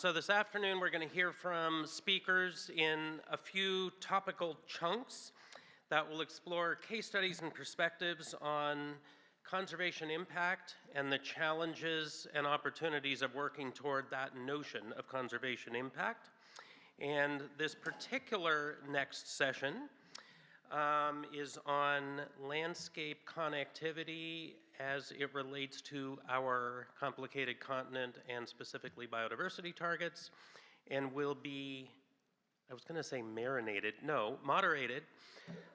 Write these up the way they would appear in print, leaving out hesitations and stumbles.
So this afternoon we're going to hear from speakers in a few topical chunks that will explore case studies and perspectives on conservation impact and the challenges and opportunities of working toward that notion of conservation impact. And this particular next session is on landscape connectivity as it relates to our complicated continent and specifically biodiversity targets, and will be, I was gonna say moderated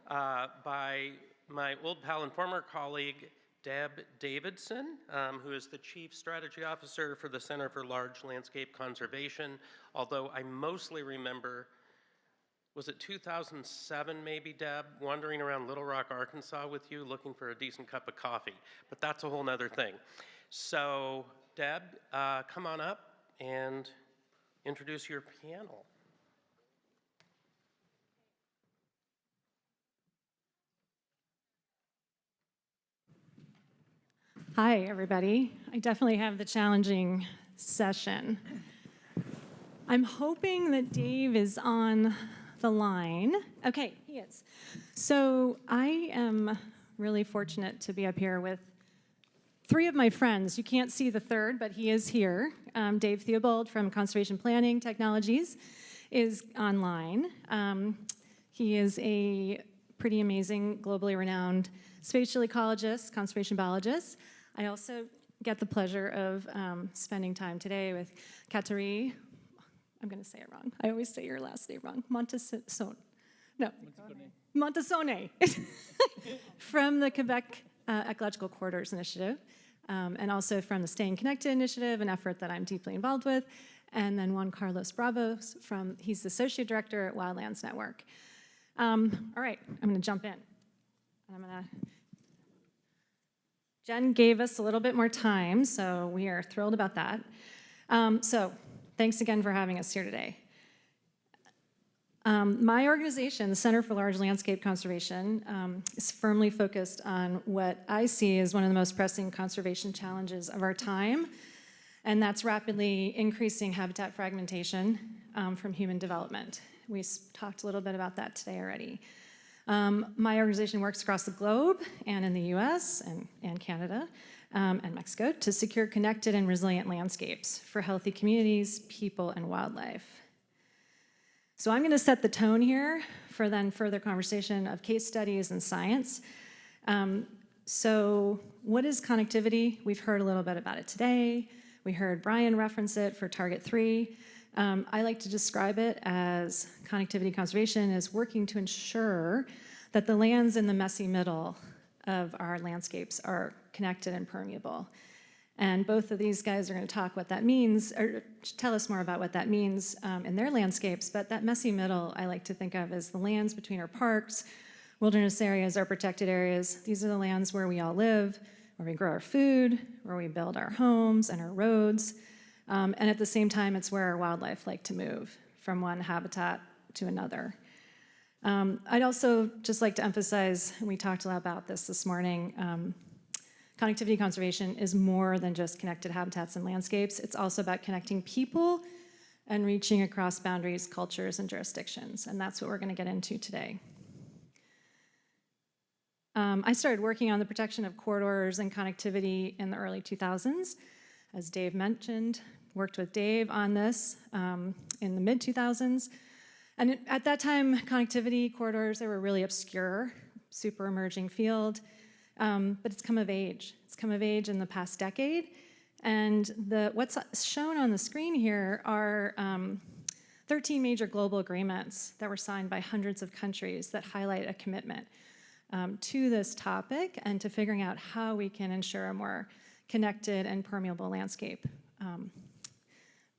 by my old pal and former colleague, Deb Davidson, who is the Chief Strategy Officer for the Center for Large Landscape Conservation, although I mostly remember, was it 2007 maybe, Deb, wandering around Little Rock, Arkansas with you looking for a decent cup of coffee, but that's a whole nother thing. So Deb, come on up and introduce your panel. Hi, everybody. I definitely have the challenging session. I'm hoping that Dave is on the line. Okay, he is. So I am really fortunate to be up here with three of my friends. You can't see the third, but he is here. Dave Theobald from Conservation Planning Technologies is online. He is a pretty amazing, globally renowned spatial ecologist, conservation biologist. I also get the pleasure of spending time today with Kateri, I'm going to say it wrong. I always say your last name wrong. Monticone. From the Quebec Ecological Corridors Initiative, and also from the Staying Connected Initiative, an effort that I'm deeply involved with. And then Juan Carlos Bravo, he's the Associate Director at Wildlands Network. All right, I'm going to jump in. Jen gave us a little bit more time, so we are thrilled about that. So thanks again for having us here today. My organization, the Center for Large Landscape Conservation, is firmly focused on what I see as one of the most pressing conservation challenges of our time, and that's rapidly increasing habitat fragmentation from human development. We talked a little bit about that today already. My organization works across the globe and in the US and Canada and Mexico to secure connected and resilient landscapes for healthy communities, people, and wildlife. So I'm going to set the tone here for then further conversation of case studies and science. So what is connectivity? We've heard a little bit about it today. We heard Brian reference it for Target 3. I like to describe it as connectivity conservation is working to ensure that the lands in the messy middle of our landscapes are connected and permeable. And both of these guys are going to talk what that means, or tell us more about what that means in their landscapes. But that messy middle I like to think of as the lands between our parks, wilderness areas, our protected areas. These are the lands where we all live, where we grow our food, where we build our homes and our roads. And at the same time, it's where our wildlife like to move from one habitat to another. I'd also just like to emphasize, and we talked a lot about this morning, connectivity conservation is more than just connected habitats and landscapes. It's also about connecting people and reaching across boundaries, cultures, and jurisdictions. And that's what we're going to get into today. I started working on the protection of corridors and connectivity in the early 2000s. As Dave mentioned, worked with Dave on this in the mid-2000s. And at that time, connectivity corridors, they were really obscure, super emerging field. But it's come of age. It's come of age in the past decade. And what's shown on the screen here are 13 major global agreements that were signed by hundreds of countries that highlight a commitment to this topic and to figuring out how we can ensure a more connected and permeable landscape.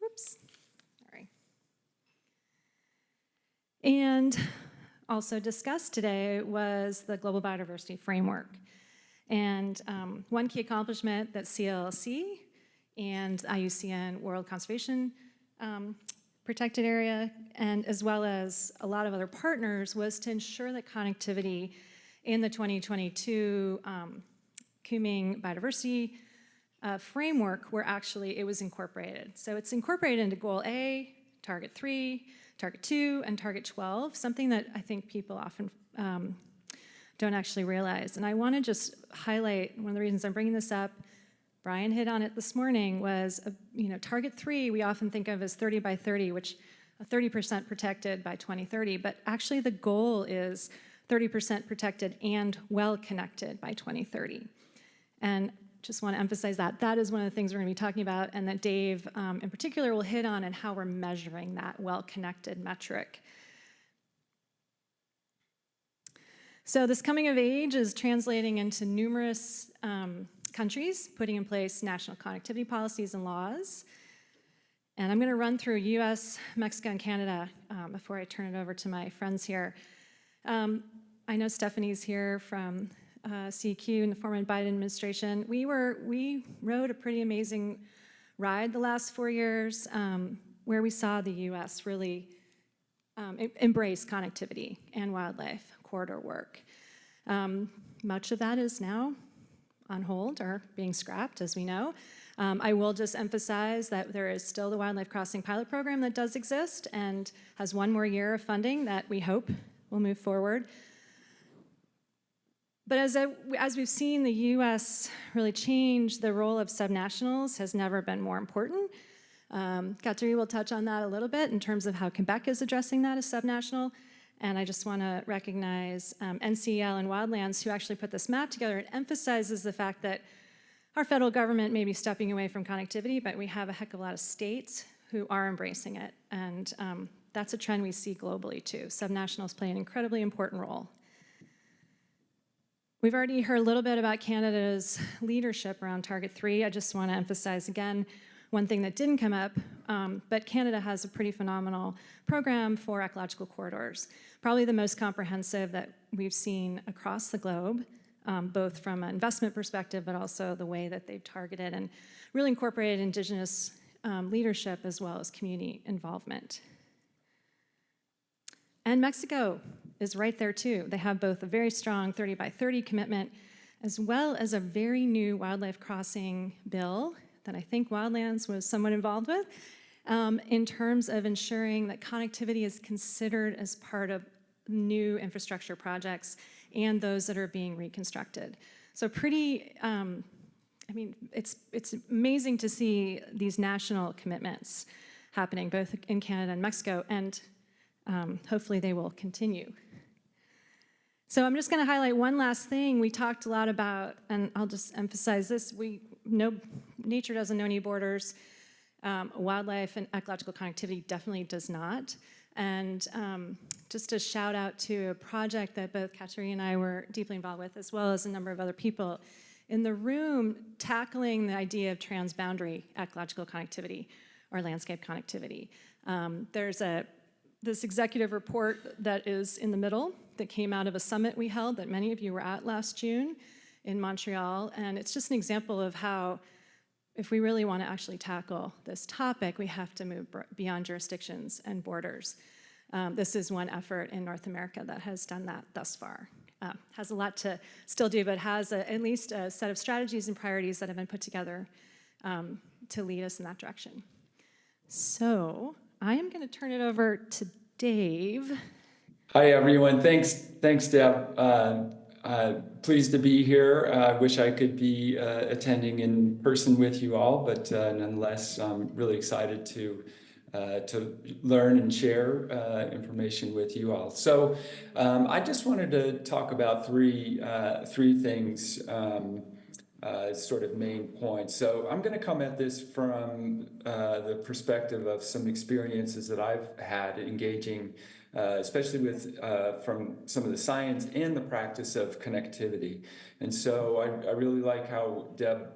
Whoops, sorry. And also discussed today was the Global Biodiversity Framework. And one key accomplishment that CLLC and IUCN World Conservation Protected Area, and as well as a lot of other partners, was to ensure that connectivity in the 2022 Kunming Biodiversity framework where actually it was incorporated. So it's incorporated into Goal A, Target 3, Target 2, and Target 12, something that I think people often don't actually realize. And I want to just highlight one of the reasons I'm bringing this up. Brian hit on it this morning was, Target 3 we often think of as 30 by 30, which 30% protected by 2030, but actually the goal is 30% protected and well connected by 2030. And just want to emphasize that. That is one of the things we're going to be talking about, and that Dave in particular will hit on, and how we're measuring that well-connected metric. So this coming of age is translating into numerous countries putting in place national connectivity policies and laws. And I'm going to run through US, Mexico, and Canada before I turn it over to my friends here. I know Stephanie's here from CQ in the former Biden administration. We rode a pretty amazing ride the last 4 years where we saw the US really embrace connectivity and wildlife corridor work. Much of that is now on hold or being scrapped, as we know. I will just emphasize that there is still the Wildlife Crossing pilot program that does exist and has one more year of funding that we hope will move forward. But as we've seen the US really change, the role of subnationals has never been more important. Kateri will touch on that a little bit in terms of how Quebec is addressing that as subnational. And I just want to recognize NCL and Wildlands, who actually put this map together. It emphasizes the fact that our federal government may be stepping away from connectivity, but we have a heck of a lot of states who are embracing it. And that's a trend we see globally too. Subnationals play an incredibly important role. We've already heard a little bit about Canada's leadership around Target 3. I just want to emphasize again one thing that didn't come up, but Canada has a pretty phenomenal program for ecological corridors, probably the most comprehensive that we've seen across the globe, both from an investment perspective, but also the way that they've targeted and really incorporated Indigenous leadership as well as community involvement. And Mexico is right there too. They have both a very strong 30 by 30 commitment, as well as a very new wildlife crossing bill that I think Wildlands was somewhat involved with, in terms of ensuring that connectivity is considered as part of new infrastructure projects and those that are being reconstructed. So pretty, it's amazing to see these national commitments happening both in Canada and Mexico, and hopefully they will continue. So I'm just going to highlight one last thing. We talked a lot about, and I'll just emphasize this, nature doesn't know any borders. Wildlife and ecological connectivity definitely does not. And just a shout out to a project that both Kateri and I were deeply involved with, as well as a number of other people in the room, tackling the idea of transboundary ecological connectivity or landscape connectivity. There's this executive report that is in the middle that came out of a summit we held that many of you were at last June in Montreal. And it's just an example of how, if we really want to actually tackle this topic, we have to move beyond jurisdictions and borders. This is one effort in North America that has done that thus far. Has a lot to still do, but has at least a set of strategies and priorities that have been put together to lead us in that direction. So I am going to turn it over to Dave. Hi, everyone. Thanks, Deb. Pleased to be here. I wish I could be attending in person with you all, but nonetheless, I'm really excited to learn and share information with you all. So I just wanted to talk about three things, sort of main points. So I'm going to come at this from the perspective of some experiences that I've had engaging, especially with from some of the science and the practice of connectivity. And so I really like how Deb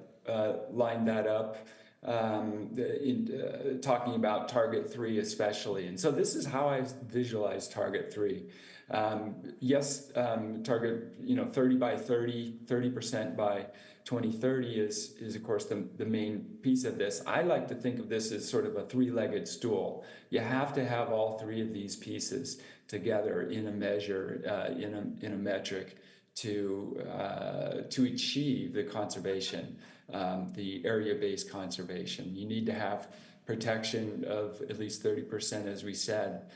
lined that up, in talking about Target 3 especially. And so this is how I visualize Target 3. Yes, target 30 by 30, 30% by 2030 is of course the main piece of this. I like to think of this as sort of a three-legged stool. You have to have all three of these pieces together in a measure, in a metric to achieve the conservation, the area-based conservation. You need to have protection of at least 30%, as we said.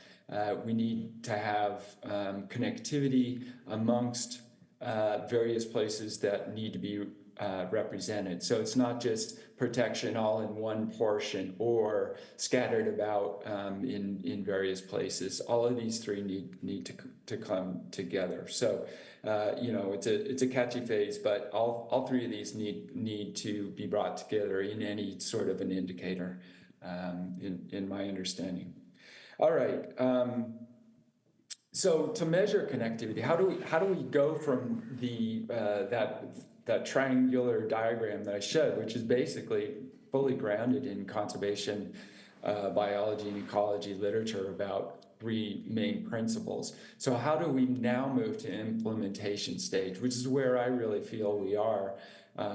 We need to have connectivity amongst various places that need to be represented. So it's not just protection all in one portion or scattered about in various places. All of these three need to come together. So it's a catchy phrase, but all three of these need to be brought together in any sort of an indicator, in my understanding. All right. So to measure connectivity, how do we go from that triangular diagram that I showed, which is basically fully grounded in conservation biology and ecology literature about three main principles. So how do we now move to implementation stage, which is where I really feel we are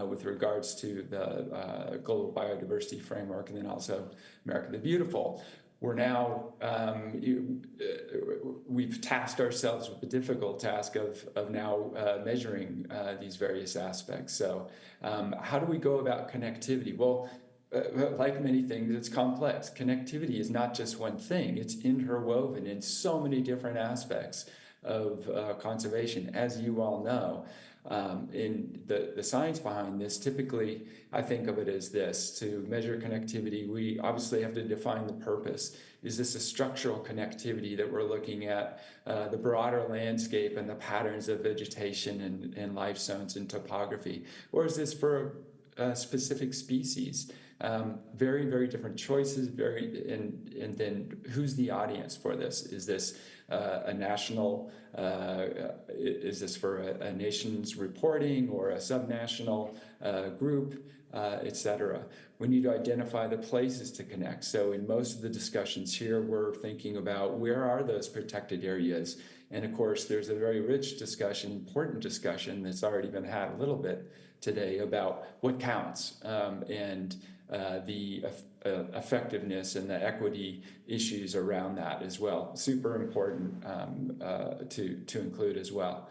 with regards to the Global Biodiversity Framework and then also America the Beautiful. We're now, we've tasked ourselves with the difficult task of now measuring these various aspects. So how do we go about connectivity? Well, like many things, it's complex. Connectivity is not just one thing. It's interwoven in so many different aspects of conservation, as you all know. In the science behind this, typically, I think of it as this. To measure connectivity, we obviously have to define the purpose. Is this a structural connectivity that we're looking at the broader landscape and the patterns of vegetation and life zones and topography? Or is this for a specific species? Very, very different choices, and then who's the audience for this? Is this a national, is this for a nation's reporting or a subnational group, et cetera? We need to identify the places to connect. So in most of the discussions here, we're thinking about where are those protected areas? And of course, there's a very rich discussion, important discussion that's already been had a little bit today about what counts and the effectiveness and the equity issues around that as well. Super important to include as well.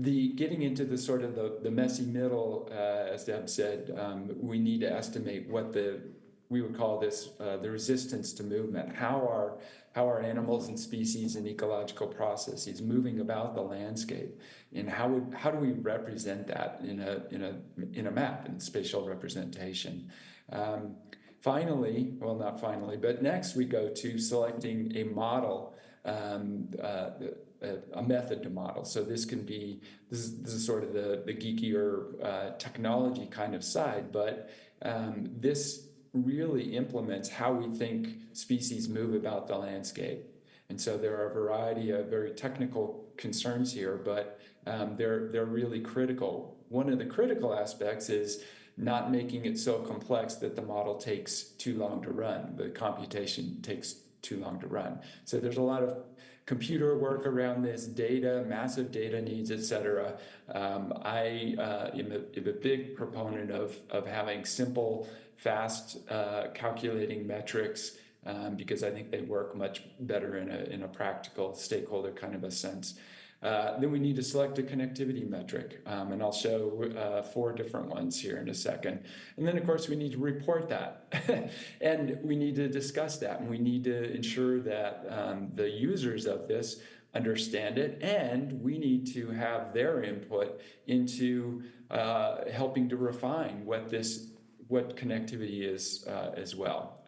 Getting into the sort of the messy middle, as Deb said, we need to estimate what we would call this the resistance to movement. How are animals and species and ecological processes moving about the landscape, and how do we represent that in a map, in spatial representation? Finally, well, not finally, but next we go to selecting a model, a method to model. So this is sort of the geekier technology kind of side, but this really implements how we think species move about the landscape. And so there are a variety of very technical concerns here, but they're really critical. One of the critical aspects is not making it so complex that the model takes too long to run, the computation takes too long to run. So there's a lot of computer work around this, data, massive data needs, et cetera. I am a big proponent of having simple, fast calculating metrics because I think they work much better in a practical stakeholder kind of a sense. Then we need to select a connectivity metric, and I'll show 4 different ones here in a second. And then, of course, we need to report that, and we need to discuss that, and we need to ensure that the users of this understand it, and we need to have their input into helping to refine what connectivity is as well.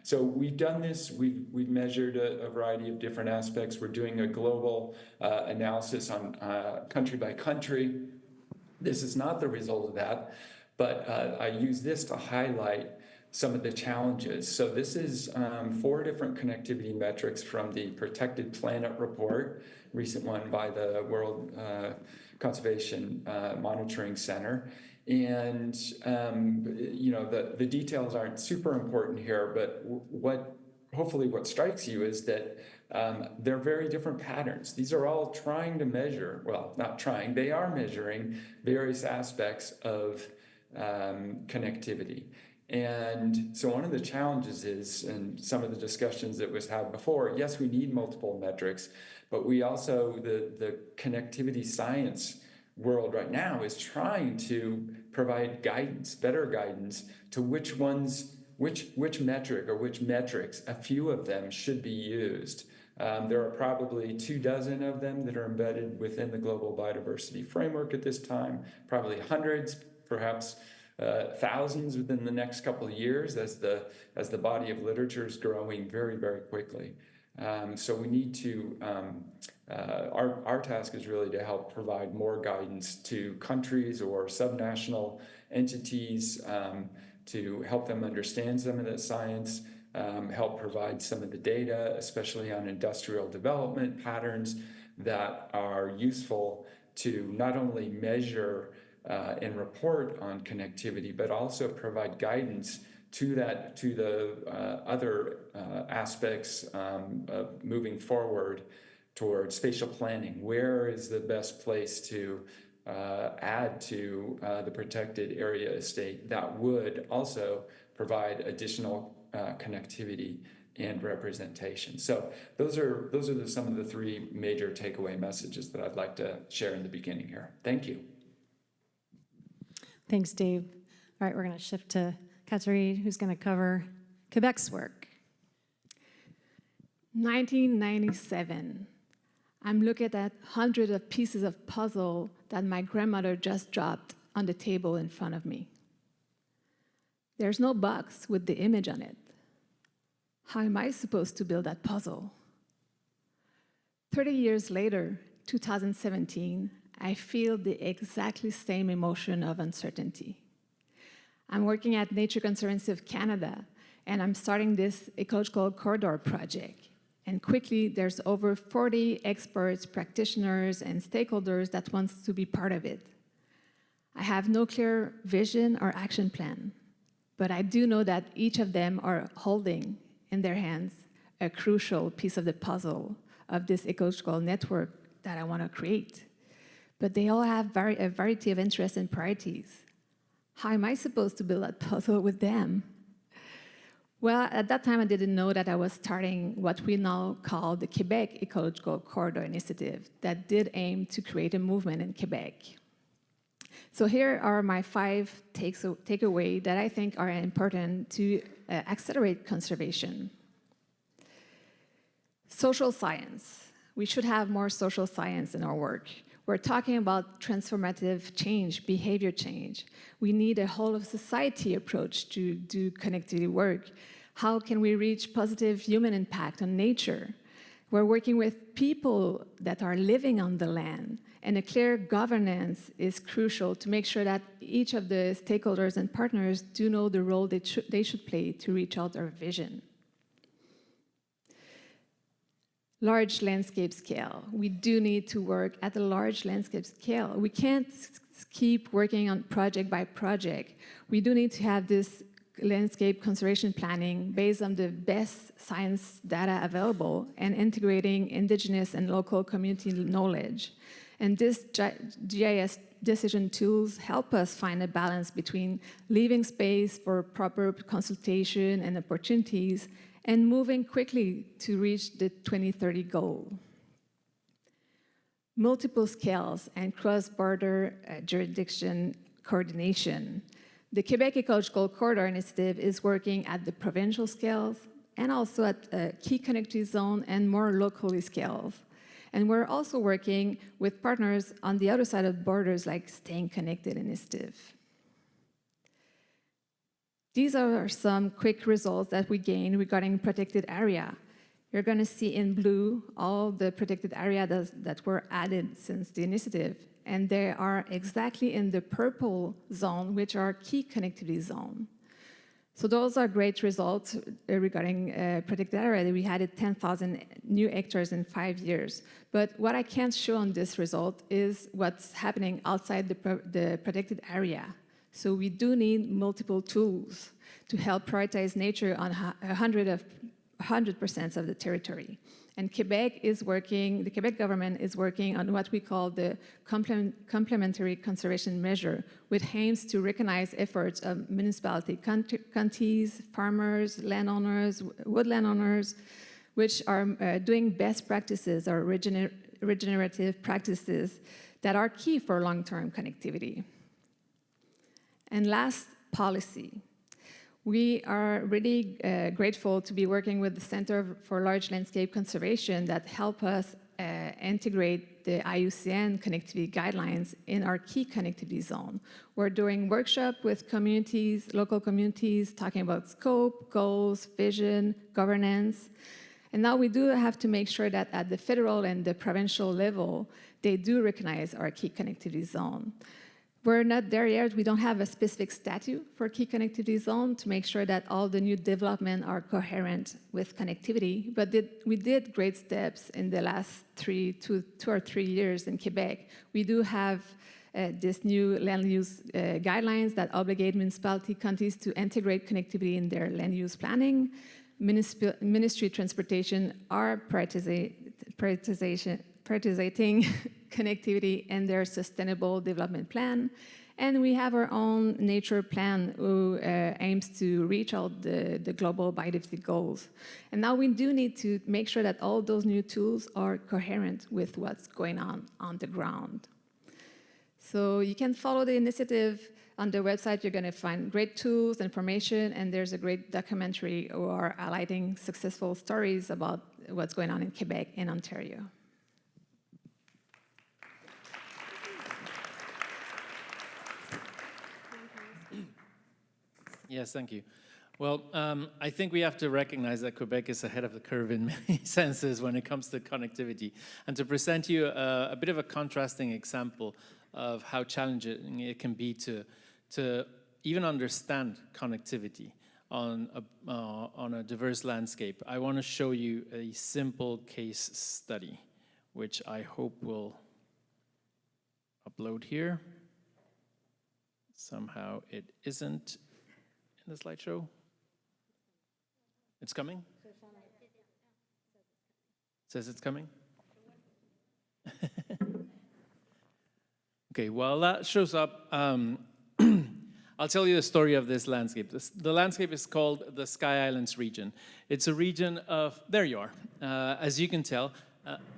So we've done this, we've measured a variety of different aspects. We're doing a global analysis on country by country. This is not the result of that, but I use this to highlight some of the challenges. So this is 4 different connectivity metrics from the Protected Planet Report, recent one by the World Conservation Monitoring Center. And the details aren't super important here, but hopefully what strikes you is that they're very different patterns. These are all trying to measure, well, not trying, they are measuring various aspects of connectivity. And so one of the challenges is, and some of the discussions that was had before, yes, we need multiple metrics, but we also, the connectivity science world right now is trying to provide guidance, better guidance to which metric or which metrics, a few of them should be used. There are probably 24 of them that are embedded within the Global Biodiversity Framework at this time, probably hundreds, perhaps thousands within the next couple of years as the body of literature is growing very, very quickly. So we need to, our task is really to help provide more guidance to countries or subnational entities to help them understand some of the science, help provide some of the data, especially on industrial development patterns that are useful to not only measure and report on connectivity, but also provide guidance to the other aspects of moving forward towards spatial planning. Where is the best place to add to the protected area estate that would also provide additional connectivity and representation? So those are some of the three major takeaway messages that I'd like to share in the beginning here. Thank you. Thanks, Dave. All right, we're going to shift to Kateri, who's going to cover Quebec's work. 1997. I'm looking at hundreds of pieces of puzzle that my grandmother just dropped on the table in front of me. There's no box with the image on it. How am I supposed to build that puzzle? 30 years later, 2017, I feel the exactly same emotion of uncertainty. I'm working at Nature Conservancy of Canada, and I'm starting this ecological corridor project. And quickly, there's over 40 experts, practitioners, and stakeholders that wants to be part of it. I have no clear vision or action plan, but I do know that each of them are holding in their hands a crucial piece of the puzzle of this ecological network that I want to create. But they all have a variety of interests and priorities. How am I supposed to build that puzzle with them? Well, at that time, I didn't know that I was starting what we now call the Quebec Ecological Corridor Initiative that did aim to create a movement in Quebec. So here are my 5 takeaways that I think are important to accelerate conservation. Social science. We should have more social science in our work. We're talking about transformative change, behavior change. We need a whole of society approach to do connectivity work. How can we reach positive human impact on nature? We're working with people that are living on the land, and a clear governance is crucial to make sure that each of the stakeholders and partners do know the role they should play to reach out our vision. Large landscape scale. We do need to work at a large landscape scale. We can't keep working on project by project. We do need to have this landscape conservation planning based on the best science data available and integrating indigenous and local community knowledge. And this GIS decision tools help us find a balance between leaving space for proper consultation and opportunities and moving quickly to reach the 2030 goal. Multiple scales and cross-border jurisdiction coordination. The Quebec Ecological Corridor Initiative is working at the provincial scales and also at key connectivity zone and more locally scales. And we're also working with partners on the other side of borders like Staying Connected Initiative. These are some quick results that we gained regarding protected area. You're going to see in blue all the protected areas that were added since the initiative, and they are exactly in the purple zone, which are key connectivity zone. So those are great results regarding protected area. We added 10,000 new hectares in 5 years. But what I can't show on this result is what's happening outside the protected area. So we do need multiple tools to help prioritize nature on 100% of the territory. And the Quebec government is working on what we call the complementary conservation measure, which aims to recognize efforts of municipality, counties, farmers, landowners, woodland owners, which are doing best practices or regenerative practices that are key for long-term connectivity. And last, policy. We are really grateful to be working with the Center for Large Landscape Conservation that help us integrate the IUCN connectivity guidelines in our key connectivity zone. We're doing workshops with communities, local communities, talking about scope, goals, vision, governance. And now we do have to make sure that at the federal and the provincial level, they do recognize our key connectivity zone. We're not there yet. We don't have a specific statute for key connectivity zone to make sure that all the new development are coherent with connectivity, but we did great steps in the last two or 3 years in Quebec. We do have this new land use guidelines that obligate municipality counties to integrate connectivity in their land use planning. Ministry of Transportation are prioritizing connectivity in their sustainable development plan. And we have our own nature plan who aims to reach out the global biodiversity goals. And now we do need to make sure that all those new tools are coherent with what's going on the ground. So you can follow the initiative on the website. You're going to find great tools, information, and there's a great documentary who are highlighting successful stories about what's going on in Quebec and Ontario. Yes, thank you. Well, I think we have to recognize that Quebec is ahead of the curve in many senses when it comes to connectivity. And to present you a bit of a contrasting example of how challenging it can be to even understand connectivity on a diverse landscape, I want to show you a simple case study, which I hope will upload here. Somehow it isn't in the slideshow. It's coming? Says it's coming? Okay, while that shows up, I'll tell you the story of this landscape. The landscape is called the Sky Islands region. It's a region of, there you are, as you can tell,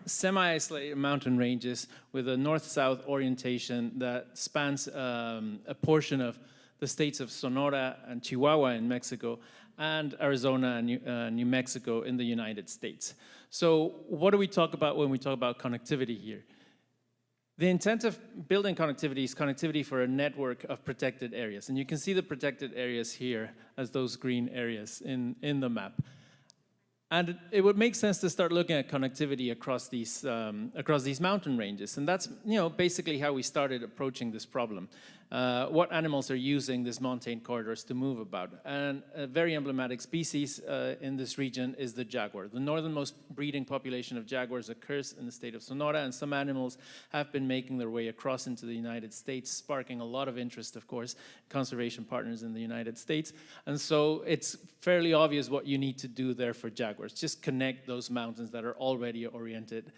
semi-isolated mountain ranges with a north-south orientation that spans a portion of the states of Sonora and Chihuahua in Mexico, and Arizona and New Mexico in the United States. So what do we talk about when we talk about connectivity here? The intent of building connectivity is connectivity for a network of protected areas. And you can see the protected areas here as those green areas in the map. And it would make sense to start looking at connectivity across these mountain ranges. And that's basically how we started approaching this problem. What animals are using these montane corridors to move about. And a very emblematic species in this region is the jaguar. The northernmost breeding population of jaguars occurs in the state of Sonora, and some animals have been making their way across into the United States, sparking a lot of interest, of course, conservation partners in the United States. And so it's fairly obvious what you need to do there for jaguars. Just connect those mountains that are already oriented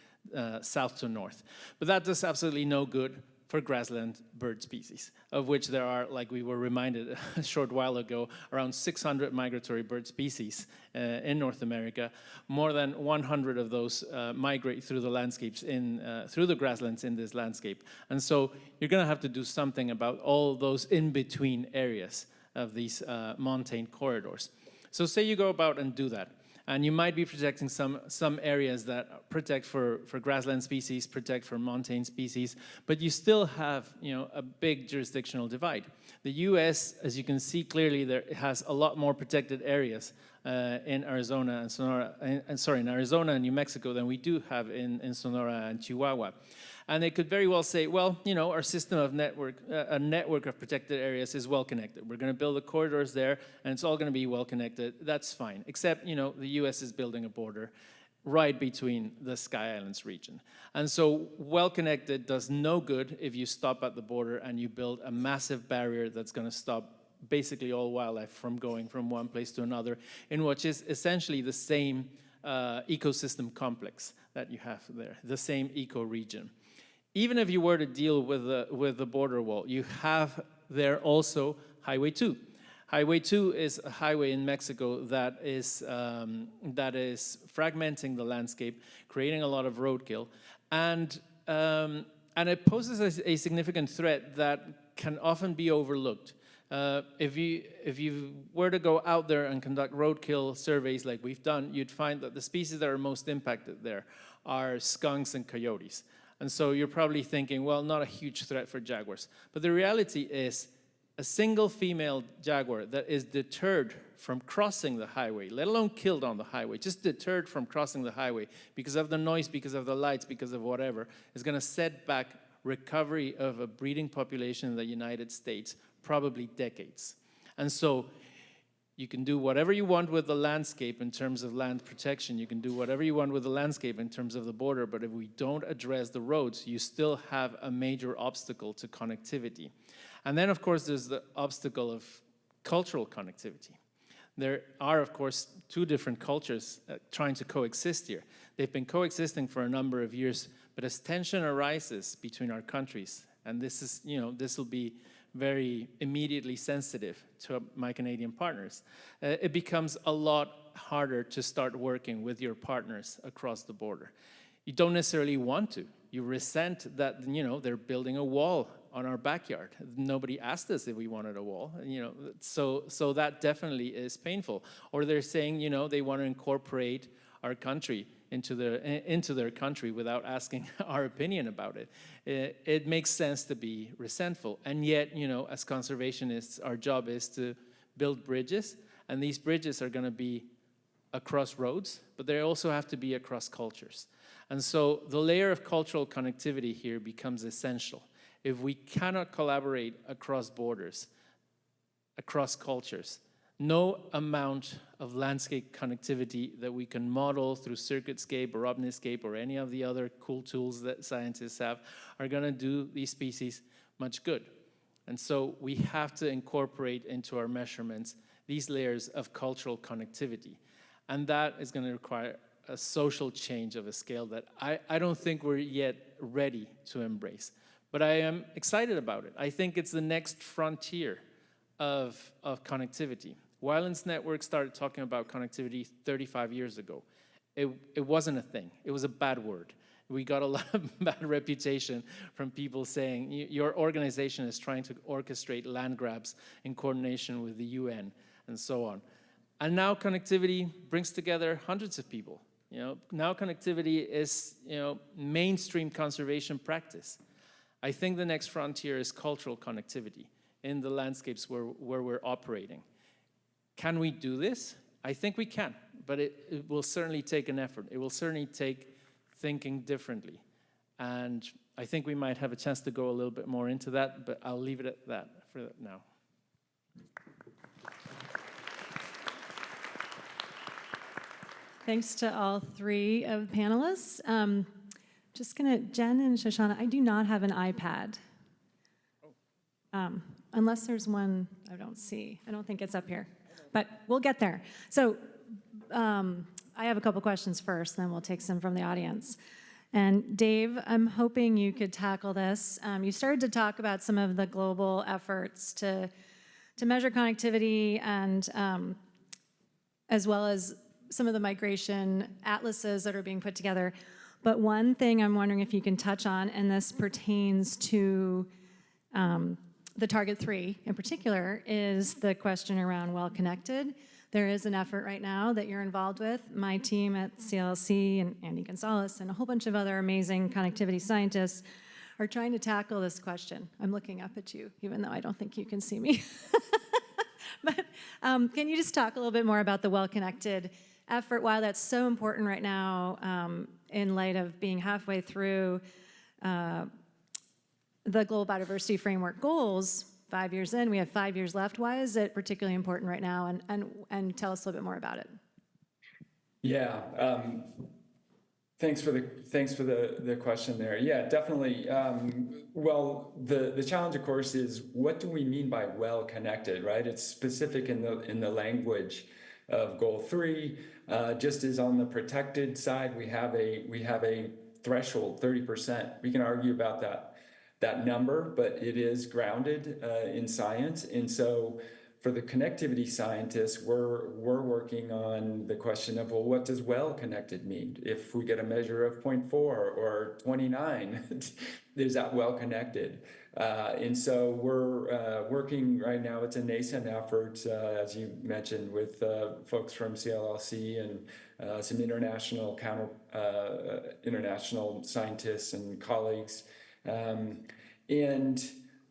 south to north. But that does absolutely no good for grassland bird species, of which there are, like we were reminded a short while ago, around 600 migratory bird species in North America. More than 100 of those migrate through the landscapes, through the grasslands in this landscape. And so you're gonna have to do something about all those in-between areas of these montane corridors. So say you go about and do that. And you might be protecting some areas that protect for grassland species, protect for montane species, but you still have a big jurisdictional divide. The U.S., as you can see clearly, there has a lot more protected areas in Arizona and Sonora, in Arizona and New Mexico than we do have in Sonora and Chihuahua. And they could very well say, well, our system of a network of protected areas is well connected. We're going to build the corridors there, and it's all going to be well connected. That's fine. Except, the U.S. is building a border right between the Sky Islands region. And so well connected does no good if you stop at the border and you build a massive barrier that's going to stop basically all wildlife from going from one place to another in what is essentially the same ecosystem complex that you have there, the same ecoregion. Even if you were to deal with the border wall, you have there also Highway 2. Highway 2 is a highway in Mexico that is fragmenting the landscape, creating a lot of roadkill, and it poses a significant threat that can often be overlooked. If you were to go out there and conduct roadkill surveys like we've done, you'd find that the species that are most impacted there are skunks and coyotes. And so you're probably thinking, well, not a huge threat for jaguars. But the reality is, a single female jaguar that is deterred from crossing the highway, let alone killed on the highway, just deterred from crossing the highway because of the noise, because of the lights, because of whatever, is going to set back recovery of a breeding population in the United States probably decades. And so you can do whatever you want with the landscape in terms of land protection. You can do whatever you want with the landscape in terms of the border, but if we don't address the roads, you still have a major obstacle to connectivity. And then, of course, there's the obstacle of cultural connectivity. There are, of course, two different cultures trying to coexist here. They've been coexisting for a number of years, but as tension arises between our countries, and this will be very immediately sensitive to my Canadian partners, it becomes a lot harder to start working with your partners across the border. You don't necessarily want to. You resent that, they're building a wall on our backyard. Nobody asked us if we wanted a wall, so that definitely is painful. Or they're saying, they want to incorporate our country into their country without asking our opinion about it. It makes sense to be resentful. And yet, as conservationists, our job is to build bridges, and these bridges are going to be across roads, but they also have to be across cultures. And so the layer of cultural connectivity here becomes essential. If we cannot collaborate across borders, across cultures, no amount of landscape connectivity that we can model through Circuitscape or Omniscape or any of the other cool tools that scientists have are going to do these species much good. And so we have to incorporate into our measurements these layers of cultural connectivity. And that is going to require a social change of a scale that I don't think we're yet ready to embrace. But I am excited about it. I think it's the next frontier of connectivity. Wildlands Network started talking about connectivity 35 years ago. It wasn't a thing. It was a bad word. We got a lot of bad reputation from people saying, your organization is trying to orchestrate land grabs in coordination with the UN and so on. And now connectivity brings together hundreds of people. Now connectivity is, mainstream conservation practice. I think the next frontier is cultural connectivity in the landscapes where we're operating. Can we do this? I think we can, but it will certainly take an effort. It will certainly take thinking differently. And I think we might have a chance to go a little bit more into that, but I'll leave it at that for now. Thanks to all three of the panelists. Jen and Shoshana, I do not have an iPad. Unless there's one I don't see. I don't think it's up here, but we'll get there. So I have a couple questions first, then we'll take some from the audience. And Dave, I'm hoping you could tackle this. You started to talk about some of the global efforts to measure connectivity and as well as some of the migration atlases that are being put together. But one thing I'm wondering if you can touch on, and this pertains to the Target 3 in particular, is the question around well-connected. There is an effort right now that you're involved with. My team at CLC and Andy Gonzalez and a whole bunch of other amazing connectivity scientists are trying to tackle this question. I'm looking up at you, even though I don't think you can see me. But can you just talk a little bit more about the well-connected effort, why that's so important right now in light of being halfway through the Global Biodiversity Framework goals, 5 years in, we have 5 years left. Why is it particularly important right now? And tell us a little bit more about it. Yeah, thanks for the question there. Yeah, definitely. Well, the challenge, of course, is what do we mean by well connected, right? It's specific in the language of Goal 3. Just as on the protected side, we have a threshold, 30%. We can argue about that number, but it is grounded in science. And so for the connectivity scientists, we're working on the question of, well, what does well connected mean? If we get a measure of 0.4 or 29, is that well connected? And so we're working right now. It's a nascent effort, as you mentioned, with folks from CLLC and some international scientists and colleagues.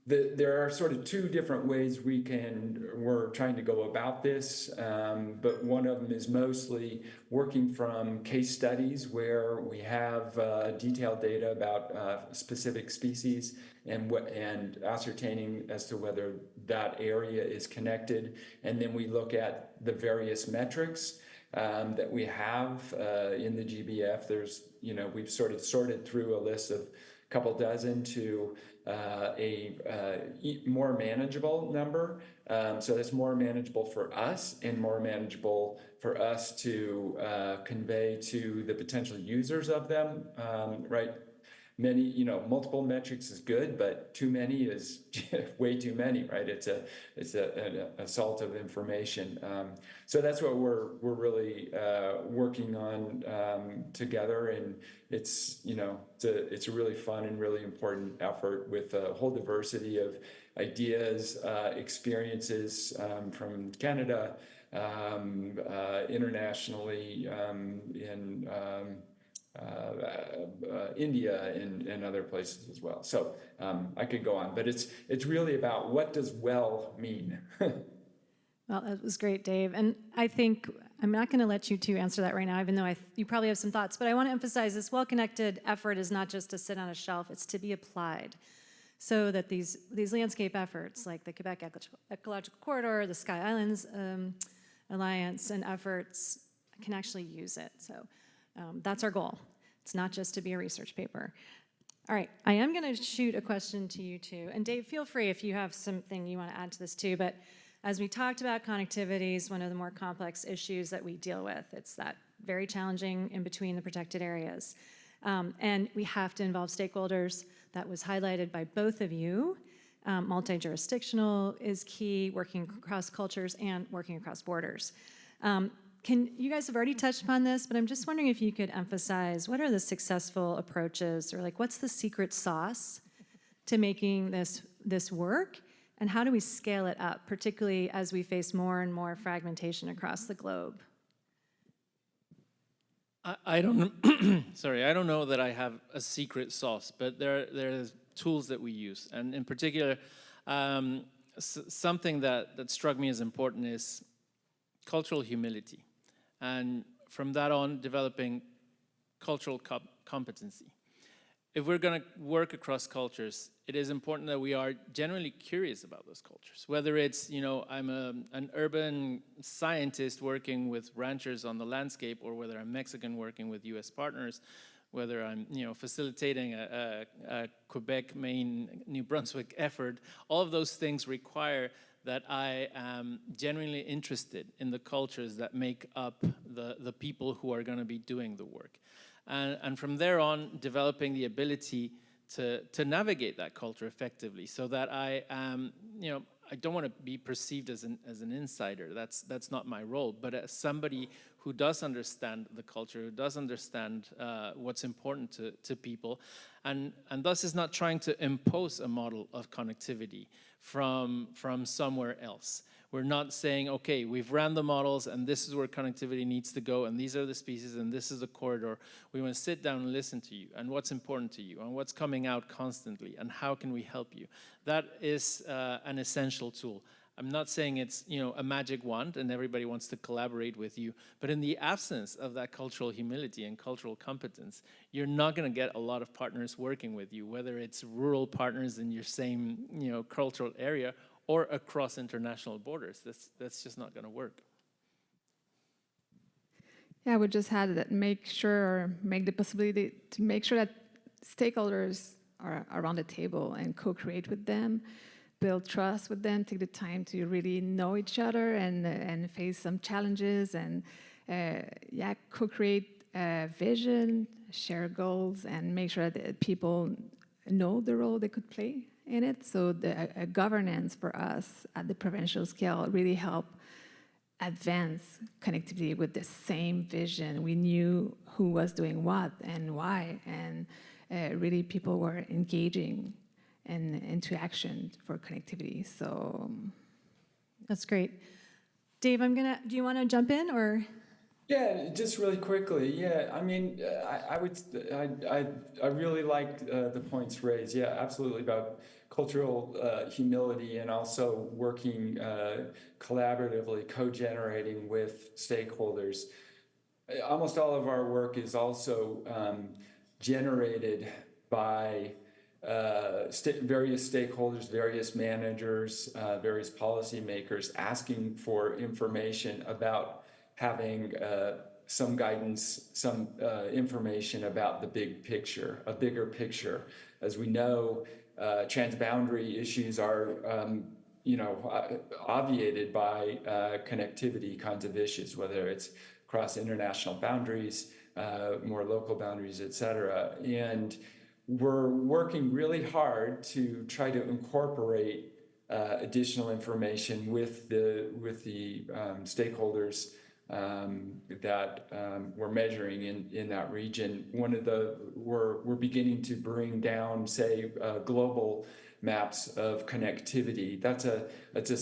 There are sort of two different ways we're trying to go about this, but one of them is mostly working from case studies where we have detailed data about specific species and ascertaining as to whether that area is connected. And then we look at the various metrics that we have in the GBF. There's, we've sort of sorted through a list of a couple dozen to a more manageable number. So that's more manageable for us and more manageable for us to convey to the potential users of them, right? Many, multiple metrics is good, but too many is way too many, right? It's an assault of information. So that's what we're really working on together, and it's a really fun and really important effort with a whole diversity of ideas, experiences from Canada, internationally, in India and other places as well. So I could go on, but it's really about what does well mean. Well, it was great, Dave. And I think I'm not going to let you two answer that right now, even though you probably have some thoughts. But I want to emphasize this well-connected effort is not just to sit on a shelf. It's to be applied so that these landscape efforts, like the Quebec Ecological Corridor, the Sky Islands Alliance, and efforts can actually use it. So that's our goal. It's not just to be a research paper. All right, I am going to shoot a question to you two. And Dave, feel free if you have something you want to add to this too. But as we talked about, connectivity is one of the more complex issues that we deal with. It's that very challenging in between the protected areas. And we have to involve stakeholders. That was highlighted by both of you. Multi-jurisdictional is key, working across cultures and working across borders. You guys have already touched upon this, but I'm just wondering if you could emphasize what are the successful approaches, or like what's the secret sauce to making this work, and how do we scale it up, particularly as we face more and more fragmentation across the globe? I don't sorry, I don't know that I have a secret sauce, but there's tools that we use, and in particular, something that struck me as important is cultural humility. And from that on, developing cultural competency. If we're going to work across cultures, it is important that we are genuinely curious about those cultures. Whether it's, I'm an urban scientist working with ranchers on the landscape, or whether I'm Mexican working with US partners, whether I'm, facilitating a Quebec, Maine, New Brunswick effort, all of those things require that I am genuinely interested in the cultures that make up the people who are going to be doing the work. And from there on, developing the ability to navigate that culture effectively, so that I am, I don't want to be perceived as an insider. That's not my role, but as somebody who does understand the culture, who does understand what's important to people, and thus is not trying to impose a model of connectivity from somewhere else. We're not saying, okay, we've ran the models and this is where connectivity needs to go and these are the species and this is the corridor. We want to sit down and listen to you and what's important to you and what's coming out constantly and how can we help you. That is an essential tool. I'm not saying it's a magic wand and everybody wants to collaborate with you, but in the absence of that cultural humility and cultural competence, you're not going to get a lot of partners working with you, whether it's rural partners in your same cultural area or across international borders. That's just not going to work. Yeah, I would just add that make the possibility to make sure that stakeholders around the table and co-create with them, build trust with them, take the time to really know each other and face some challenges and co-create vision, share goals, and make sure that people know the role they could play in it. So the governance for us at the provincial scale really helped advance connectivity with the same vision. We knew who was doing what and why, and really people were engaging into action for connectivity. So That's great. Dave, do you want to jump in or? Yeah, just really quickly. Yeah, I mean, I really liked the points raised. Yeah, absolutely, about cultural humility and also working collaboratively, co-generating with stakeholders. Almost all of our work is also generated by various stakeholders, various managers, various policymakers asking for information about having some guidance, some information about the big picture, a bigger picture. As we know, transboundary issues are, obviated by connectivity kinds of issues, whether it's across international boundaries, more local boundaries, et cetera. And we're working really hard to try to incorporate additional information with the stakeholders that we're measuring in that region. We're beginning to bring down, say, global maps of connectivity. It's a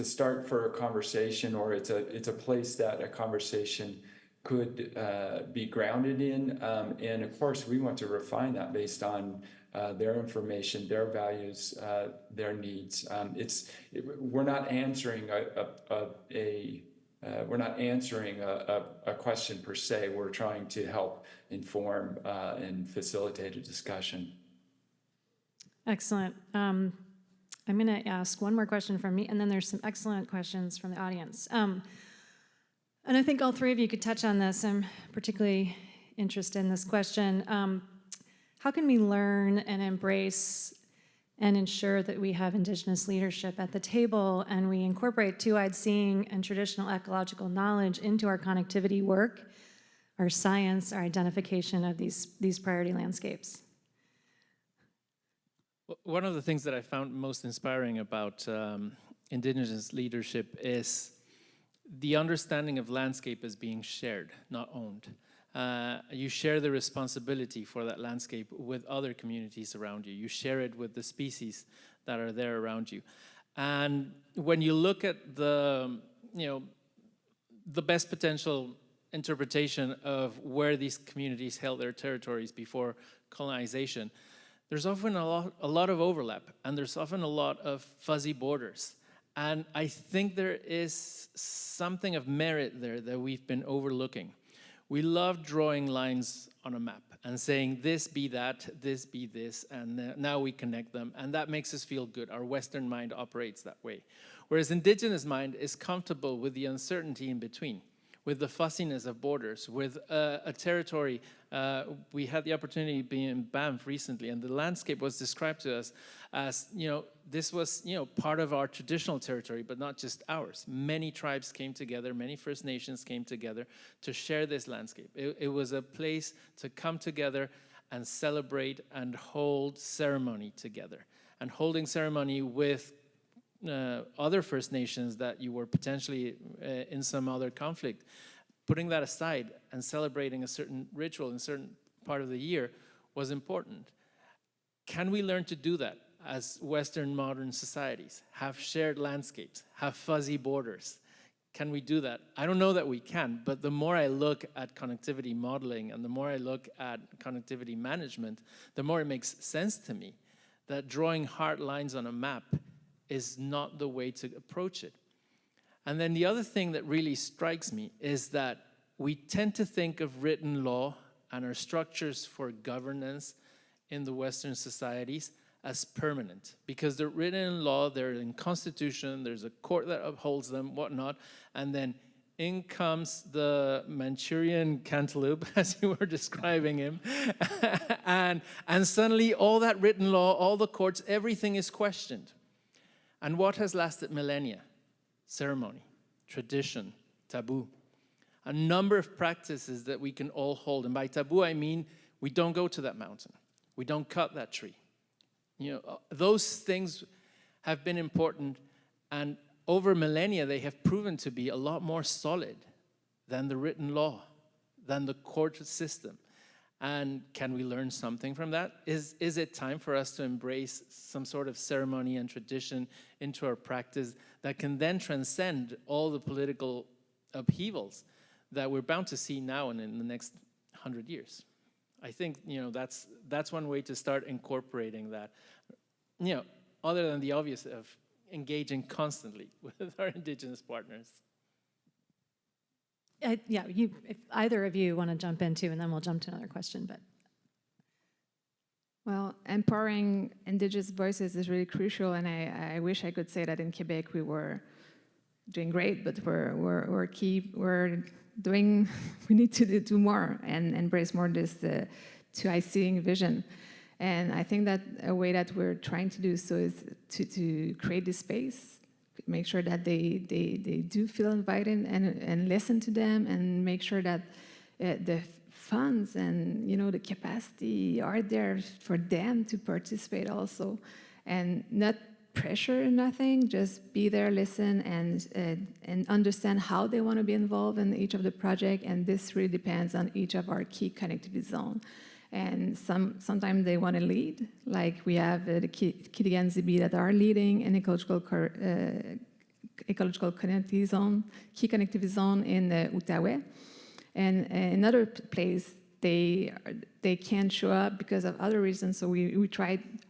start for a conversation, or it's a place that a conversation could be grounded in. And of course, we want to refine that based on their information, their values, their needs. We're not answering a question per se. We're trying to help inform and facilitate a discussion. Excellent. I'm going to ask one more question from me, and then there's some excellent questions from the audience. And I think all three of you could touch on this. I'm particularly interested in this question. How can we learn and embrace and ensure that we have Indigenous leadership at the table and we incorporate two-eyed seeing and traditional ecological knowledge into our connectivity work, our science, our identification of these priority landscapes? One of the things that I found most inspiring about Indigenous leadership is the understanding of landscape as being shared, not owned. You share the responsibility for that landscape with other communities around you. You share it with the species that are there around you. And when you look at the best potential interpretation of where these communities held their territories before colonization, there's often a lot of overlap, and there's often a lot of fuzzy borders. And I think there is something of merit there that we've been overlooking. We love drawing lines on a map and saying this be that, this be this, and now we connect them, and that makes us feel good. Our Western mind operates that way. Whereas Indigenous mind is comfortable with the uncertainty in between, with the fussiness of borders, with a territory. We had the opportunity to be in Banff recently, and the landscape was described to us as, this was, part of our traditional territory, but not just ours. Many tribes came together, many First Nations came together to share this landscape. It was a place to come together and celebrate and hold ceremony together. And holding ceremony with other First Nations that you were potentially in some other conflict, putting that aside and celebrating a certain ritual in a certain part of the year was important. Can we learn to do that as Western modern societies? Have shared landscapes, have fuzzy borders. Can we do that? I don't know that we can, but the more I look at connectivity modeling and the more I look at connectivity management, the more it makes sense to me that drawing hard lines on a map is not the way to approach it. And then the other thing that really strikes me is that we tend to think of written law and our structures for governance in the Western societies as permanent, because they're written in law, they're in constitution, there's a court that upholds them, whatnot, and then in comes the Manchurian cantaloupe, as you were describing him, and suddenly all that written law, all the courts, everything is questioned. And what has lasted millennia? Ceremony, tradition, taboo. A number of practices that we can all hold. And by taboo, I mean we don't go to that mountain. We don't cut that tree. You know, those things have been important, and over millennia, they have proven to be a lot more solid than the written law, than the court system. And can we learn something from that? Is it time for us to embrace some sort of ceremony and tradition into our practice that can then transcend all the political upheavals that we're bound to see now and in the next 100 years? I think, you know, that's one way to start incorporating that, you know, other than the obvious of engaging constantly with our Indigenous partners. Yeah, if either of you want to jump in too, and then we'll jump to another question. But Well, empowering Indigenous voices is really crucial, and I wish I could say that in Quebec we were doing great, but we need to do more and embrace more this two-eye-seeing vision. And I think that a way that we're trying to do so is to create this space, make sure that they do feel invited and listen to them, and make sure that the funds and, you know, the capacity are there for them to participate also, and not pressure nothing, just be there, listen, and understand how they want to be involved in each of the project. And this really depends on each of our key connectivity zone. And sometimes they want to lead, like we have the Kitigan Zibi that are leading an ecological connectivity zone, key connectivity zone in Outaouais. And another place, they can't show up because of other reasons. So we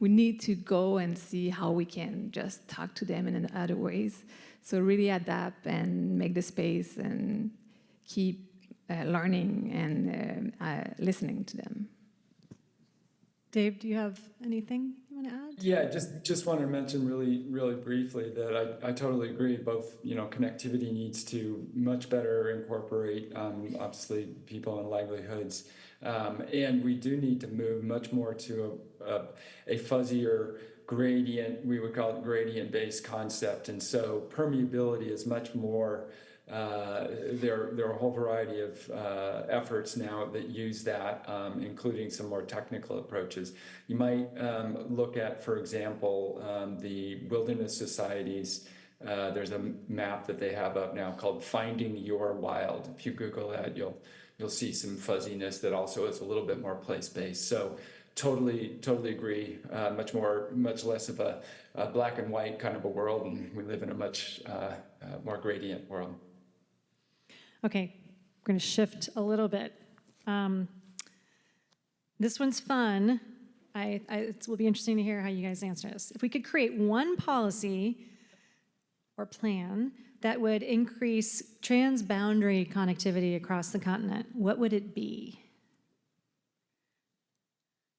need to go and see how we can just talk to them in other ways. So really adapt and make the space and keep learning and listening to them. Dave, do you have anything you want to add? Yeah, just want to mention really briefly that I totally agree. Both, you know, connectivity needs to much better incorporate obviously people and livelihoods, and we do need to move much more to a fuzzier gradient. We would call it gradient-based concept, and so permeability is much more. There are a whole variety of efforts now that use that, including some more technical approaches. You might look at, for example, the wilderness societies. There's a map that they have up now called "Finding Your Wild." If you Google that, you'll see some fuzziness that also is a little bit more place-based. So totally agree. Much less of a black and white kind of a world, and we live in a much more gradient world. Okay, we're going to shift a little bit. This one's fun. It will be interesting to hear how you guys answer this. If we could create one policy or plan that would increase transboundary connectivity across the continent, what would it be?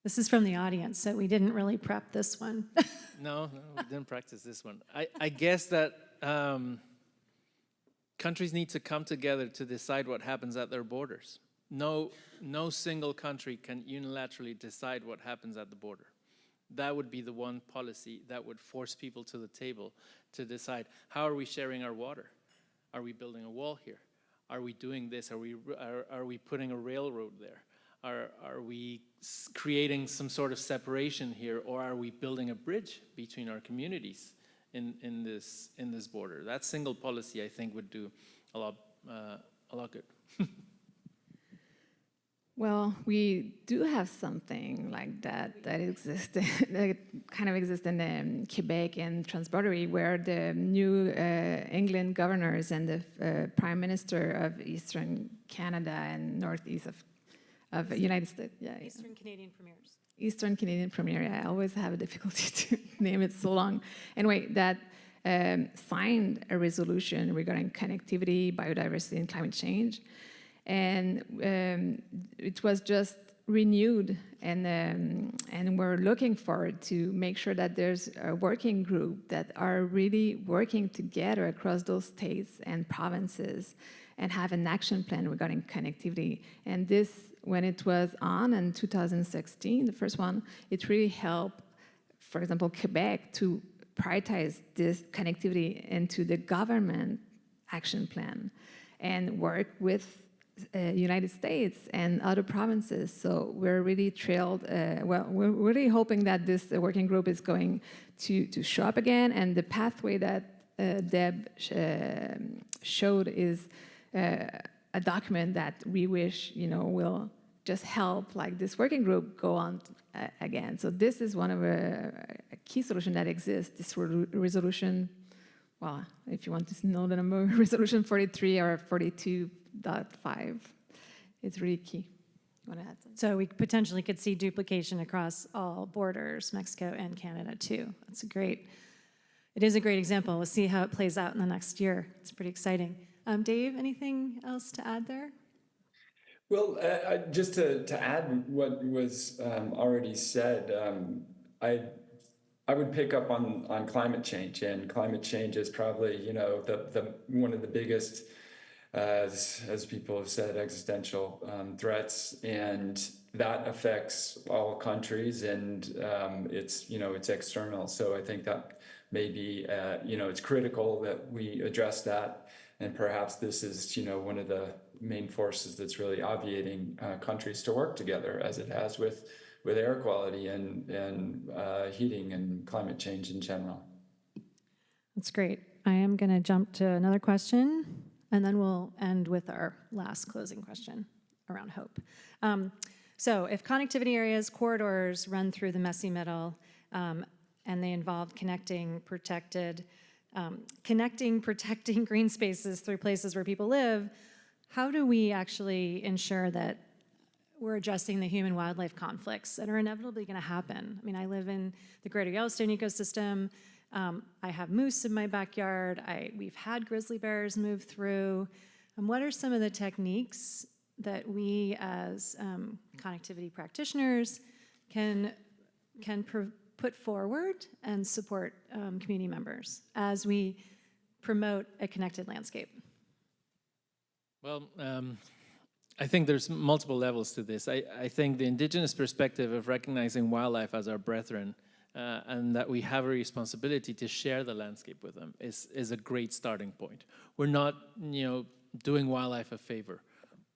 This is from the audience, so we didn't really prep this one. No, we didn't practice this one. I guess that countries need to come together to decide what happens at their borders. No single country can unilaterally decide what happens at the border. That would be the one policy that would force people to the table to decide, how are we sharing our water? Are we building a wall here? Are we doing this? Are we putting a railroad there? Are we creating some sort of separation here, or are we building a bridge between our communities in this border? That single policy, I think, would do a lot good. Well, we do have something like that exists, that kind of exists in Quebec and transboundary, where the new England governors and the Prime Minister of Eastern Canada and Northeast of the United States. Yeah, Eastern Canadian Premiers. Eastern Canadian Premier. I always have a difficulty to name it so long. Anyway, that signed a resolution regarding connectivity, biodiversity, and climate change. And it was just renewed, and we're looking forward to make sure that there's a working group that are really working together across those states and provinces and have an action plan regarding connectivity. And this, when it was on in 2016, the first one, it really helped, for example, Quebec to prioritize this connectivity into the government action plan and work with United States and other provinces. So we're really thrilled. Well, we're really hoping that this working group is going to show up again, and the pathway that Deb showed is a document that we wish, will just help like this working group go on again. So this is one of a key solution that exists, this resolution. Well, if you want to know the number, resolution 43 or 42.5, it's really key. You want to add something? So we potentially could see duplication across all borders, Mexico and Canada too. It is a great example. We'll see how it plays out in the next year. It's pretty exciting. Dave, anything else to add there? Well, just to add what was already said, I would pick up on climate change, and climate change is probably the one of the biggest, as people have said, existential threats, and that affects all countries, and it's external. So I think that maybe it's critical that we address that, and perhaps this is one of the main forces that's really obviating countries to work together, as it has with air quality and heating and climate change in general. That's great. I am going to jump to another question, and then we'll end with our last closing question around hope. So if connectivity areas, corridors run through the messy middle, and they involve connecting, protecting green spaces through places where people live, how do we actually ensure that we're addressing the human-wildlife conflicts that are inevitably going to happen? I mean, I live in the greater Yellowstone ecosystem. I have moose in my backyard. We've had grizzly bears move through. And what are some of the techniques that we as connectivity practitioners can put forward and support community members as we promote a connected landscape? Well, I think there's multiple levels to this. I think the indigenous perspective of recognizing wildlife as our brethren and that we have a responsibility to share the landscape with them is a great starting point. We're not, doing wildlife a favor.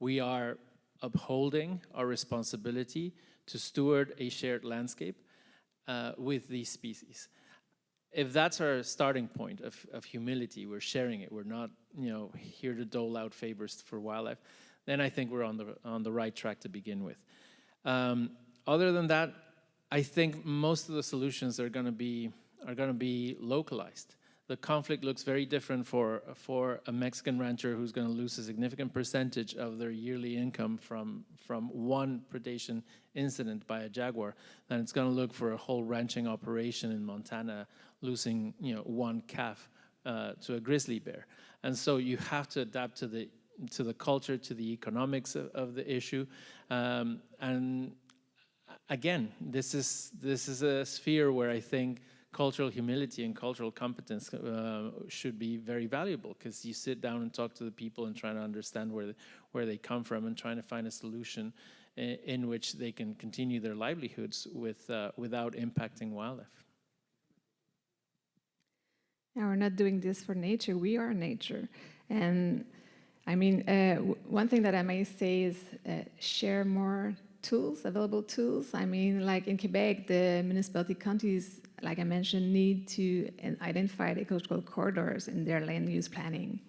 We are upholding our responsibility to steward a shared landscape with these species. If that's our starting point of humility, we're sharing it. We're not, here to dole out favors for wildlife. Then I think we're on the right track to begin with. Other than that, I think most of the solutions are going to be localized. The conflict looks very different for a Mexican rancher who's going to lose a significant percentage of their yearly income from one predation incident by a jaguar than it's going to look for a whole ranching operation in Montana losing one calf to a grizzly bear. And so you have to adapt to the culture, to the economics of the issue, and again, this is a sphere where I think cultural humility and cultural competence should be very valuable, because you sit down and talk to the people and try to understand where they come from and trying to find a solution in which they can continue their livelihoods without impacting wildlife. Now, we're not doing this for nature, we are nature. And I mean, one thing that I may say is share more available tools. I mean, like in Quebec, the municipality counties, like I mentioned, need to identify the ecological corridors in their land use planning.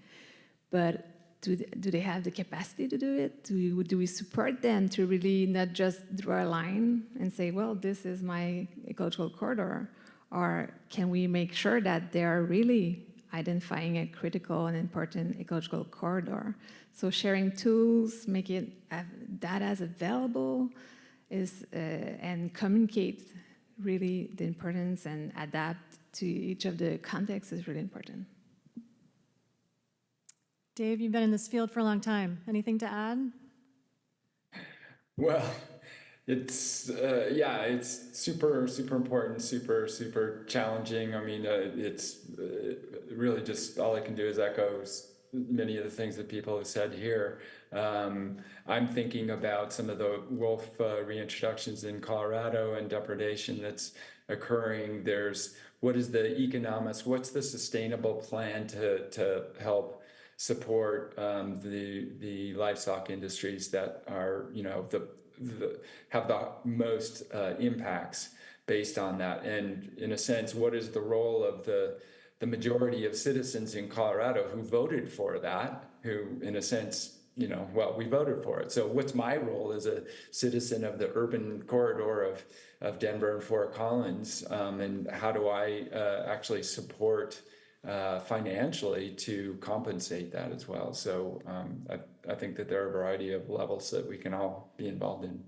But do they have the capacity to do it? Do we support them to really not just draw a line and say, well, this is my ecological corridor? Or can we make sure that they are really identifying a critical and important ecological corridor? So sharing tools, making data as available, and communicate really the importance and adapt to each of the contexts is really important. Dave, you've been in this field for a long time. Anything to add? Well, it's super important, super challenging. I mean, it's really just all I can do is echo many of the things that people have said here. I'm thinking about some of the wolf reintroductions in Colorado and depredation that's occurring. There's what is the economics, what's the sustainable plan to help support the livestock industries that are, you know, have the most impacts based on that. And in a sense, what is the role of the majority of citizens in Colorado who voted for that, who in a sense, you know, well, we voted for it. So what's my role as a citizen of the urban corridor of Denver and Fort Collins? And how do I actually support financially to compensate that as well? So I think that there are a variety of levels that we can all be involved in.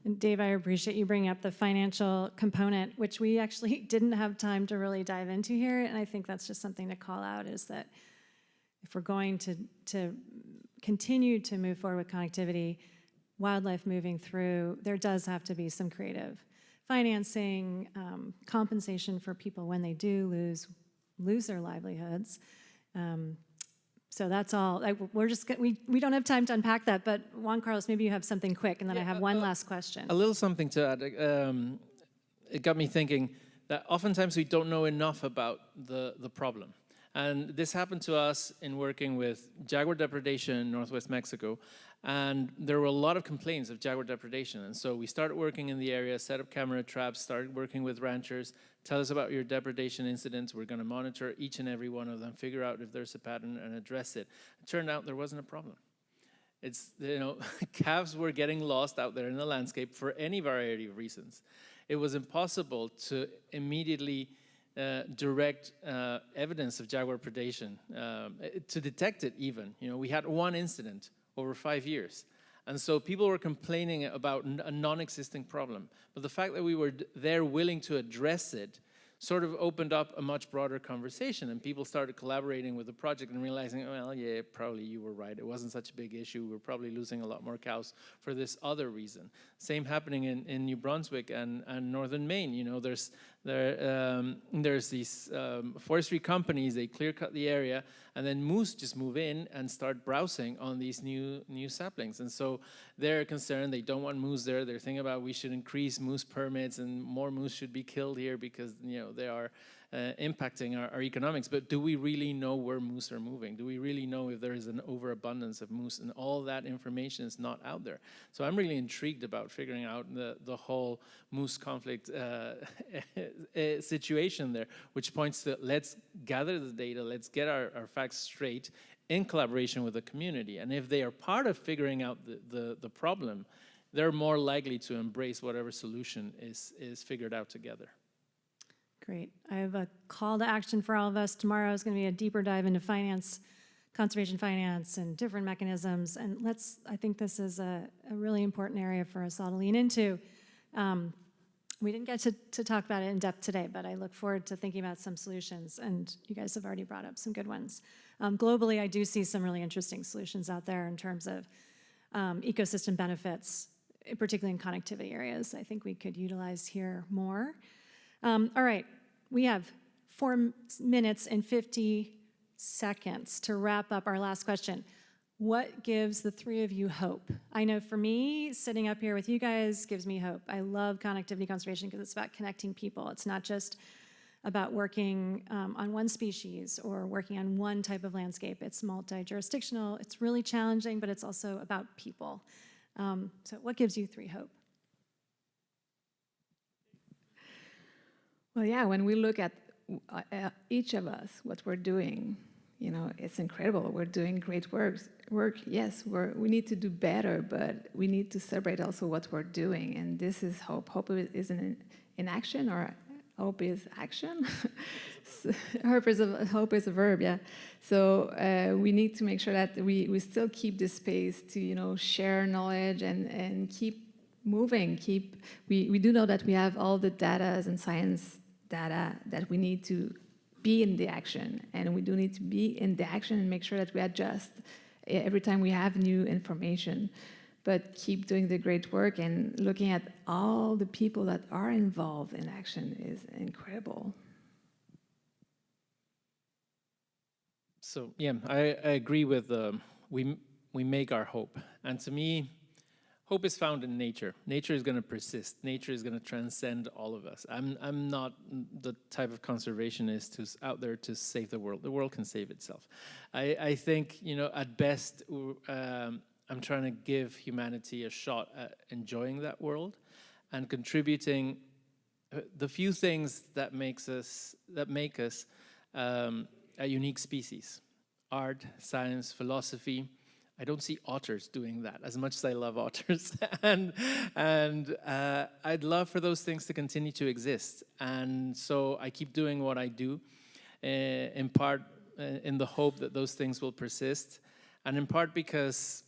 And Dave, I appreciate you bringing up the financial component, which we actually didn't have time to really dive into here. And I think that's just something to call out, is that if we're going to continue to move forward with connectivity, wildlife moving through, there does have to be some creative financing, compensation for people when they do lose their livelihoods. So that's all. We're just we don't have time to unpack that, but Juan Carlos, maybe you have something quick, and then I have one last question. A little something to add. It got me thinking that oftentimes we don't know enough about the problem. And this happened to us in working with jaguar depredation in northwest Mexico. And there were a lot of complaints of jaguar depredation. And so we started working in the area, set up camera traps, started working with ranchers. Tell us about your depredation incidents. We're going to monitor each and every one of them, figure out if there's a pattern and address it. It turned out there wasn't a problem. It's, you know, calves were getting lost out there in the landscape for any variety of reasons. It was impossible to immediately direct evidence of jaguar predation, to detect it even. You know, we had one incident over 5 years. And so people were complaining about a non-existing problem. But the fact that we were there willing to address it sort of opened up a much broader conversation, and people started collaborating with the project and realizing, well, yeah, probably you were right. It wasn't such a big issue. We're probably losing a lot more cows for this other reason. Same happening in New Brunswick and northern Maine. You know, there's these forestry companies. They clear cut the area, and then moose just move in and start browsing on these new saplings. And so they're concerned. They don't want moose there. They're thinking about we should increase moose permits and more moose should be killed here because, you know, they are impacting our economics. But do we really know where moose are moving? Do we really know if there is an overabundance of moose? And all that information is not out there. So I'm really intrigued about figuring out the whole moose conflict situation there, which points to let's gather the data, let's get our facts straight in collaboration with the community. And if they are part of figuring out the problem, they're more likely to embrace whatever solution is figured out together. Great. I have a call to action for all of us. Tomorrow is going to be a deeper dive into finance, conservation finance, and different mechanisms. And I think this is a really important area for us all to lean into. We didn't get to talk about it in depth today, but I look forward to thinking about some solutions, and you guys have already brought up some good ones. Globally, I do see some really interesting solutions out there in terms of ecosystem benefits, particularly in connectivity areas. I think we could utilize here more. All right, we have 4 minutes and 50 seconds to wrap up our last question. What gives the three of you hope? I know for me, sitting up here with you guys gives me hope. I love connectivity conservation because it's about connecting people. It's not just about working on one species or working on one type of landscape. It's multi-jurisdictional. It's really challenging, but it's also about people. So what gives you three hope? Well, yeah, when we look at each of us, what we're doing, you know, it's incredible. We're doing great work. Yes, we need to do better, but we need to celebrate also what we're doing. And this is hope. Hope is in action, or hope is action. Hope is a verb, yeah. So we need to make sure that we still keep this space to, you know, share knowledge and keep moving. We do know that we have all the data and science data that we need to be in the action, and we do need to be in the action and make sure that we adjust every time we have new information, but keep doing the great work. And looking at all the people that are involved in action is incredible. So yeah, I agree with we make our hope, and to me, hope is found in nature. Nature is going to persist. Nature is going to transcend all of us. I'm not the type of conservationist who's out there to save the world. The world can save itself. I think, you know, at best, I'm trying to give humanity a shot at enjoying that world and contributing the few things that make us a unique species: art, science, philosophy. I don't see otters doing that as much as I love otters, and I'd love for those things to continue to exist. And so I keep doing what I do, in part in the hope that those things will persist, and in part because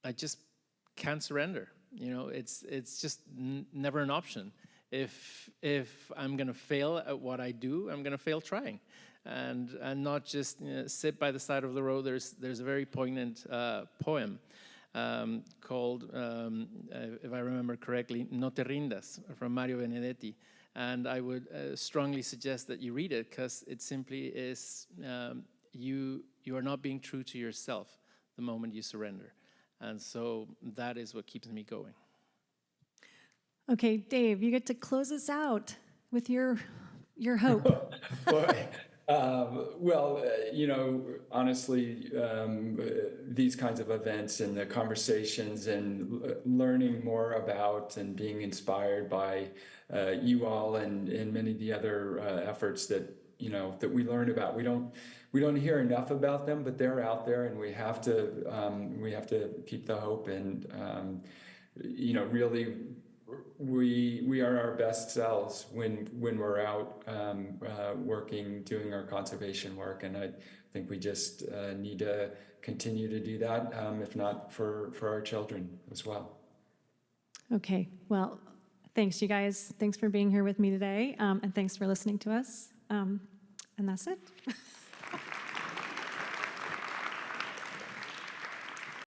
I just can't surrender. You know, it's just never an option. If I'm going to fail at what I do, I'm going to fail trying. And not just, you know, sit by the side of the road. There's a very poignant poem called, if I remember correctly, No te rindas, from Mario Benedetti. And I would strongly suggest that you read it, because it simply is, you are not being true to yourself the moment you surrender. And so that is what keeps me going. Okay, Dave, you get to close us out with your hope. Boy. You know, honestly, these kinds of events and the conversations and learning more about and being inspired by you all and many of the other efforts that, you know, that we learn about. We don't hear enough about them, but they're out there, and we have to keep the hope and, you know, really. We are our best selves when we're out working, doing our conservation work, and I think we just need to continue to do that, if not for our children as well. Okay, well, thanks, you guys. Thanks for being here with me today, and thanks for listening to us. And that's it.